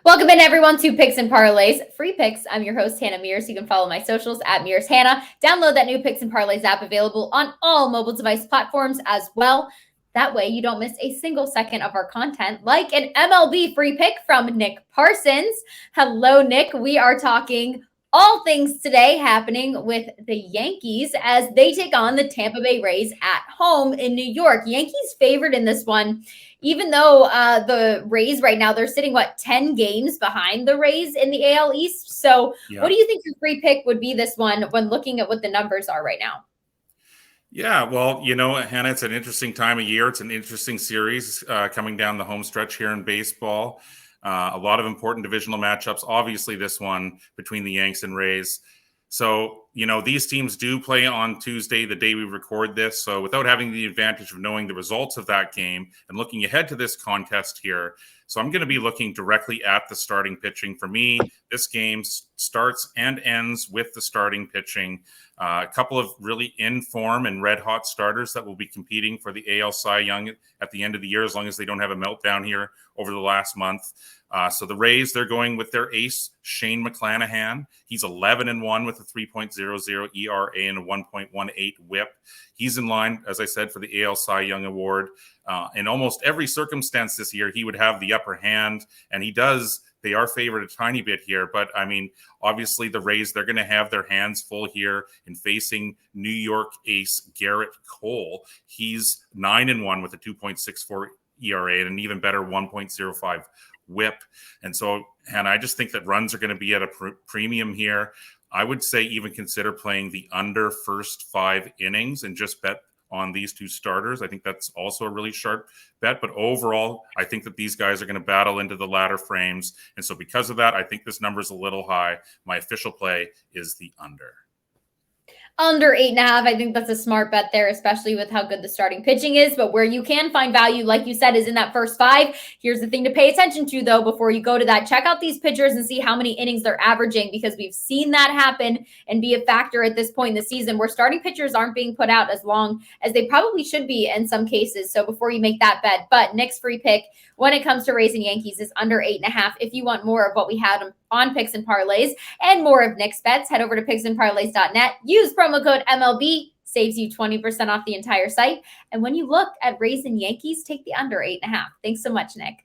Welcome in, everyone, to Picks and Parlays, free picks. I'm your host, Hannah Mears. You can follow my socials at Mears Hannah. Download that new Picks and Parlays app, available on all mobile device platforms as well. That way you don't miss a single second of our content, like an MLB free pick from Nick Parsons. Hello, Nick. We are talking all things today happening with the Yankees as they take on the Tampa Bay Rays at home in New York. Yankees favored in this one, even though the Rays right now, they're sitting, 10 games behind the Rays in the AL East. So What do you think your free pick would be this one when looking at what the numbers are right now? Yeah, well, Hannah, it's an interesting time of year. It's an interesting series coming down the home stretch here in baseball. A lot of important divisional matchups. Obviously, this one between the Yanks and Rays. So, these teams do play on Tuesday, the day we record this. So without having the advantage of knowing the results of that game and looking ahead to this contest here, so I'm going to be looking directly at the starting pitching. For me, this game starts and ends with the starting pitching. A couple of really in form and red hot starters that will be competing for the AL Cy Young at the end of the year, as long as they don't have a meltdown here over the last month. So the Rays, they're going with their ace, Shane McClanahan. He's 11-1 with a 3.00 ERA and a 1.18 WHIP. He's in line, as I said, for the AL Cy Young Award. In almost every circumstance this year, he would have the upper hand, and he does. They are favored a tiny bit here, but obviously the Rays, they're going to have their hands full here in facing New York ace Garrett Cole. He's 9-1 with a 2.64 ERA and an even better 1.05 WHIP. And so, Hannah, I just think that runs are going to be at a premium here. I would say even consider playing the under first 5 innings and just bet on these two starters. I think that's also a really sharp bet. But overall, I think that these guys are going to battle into the latter frames. And so because of that, I think this number is a little high. My official play is the under. Under 8.5. I think that's a smart bet there, especially with how good the starting pitching is. But where you can find value, like you said, is in that first 5. Here's the thing to pay attention to, though, before you go to that. Check out these pitchers and see how many innings they're averaging, because we've seen that happen and be a factor at this point in the season where starting pitchers aren't being put out as long as they probably should be in some cases. So before you make that bet, but Nick's free pick when it comes to Rays and Yankees is under 8.5. If you want more of what we had on Picks and Parlays and more of Nick's bets, head over to picksandparlays.net. Use promo code MLB, saves you 20% off the entire site. And when you look at Rays and Yankees, take the under 8.5. Thanks so much, Nick.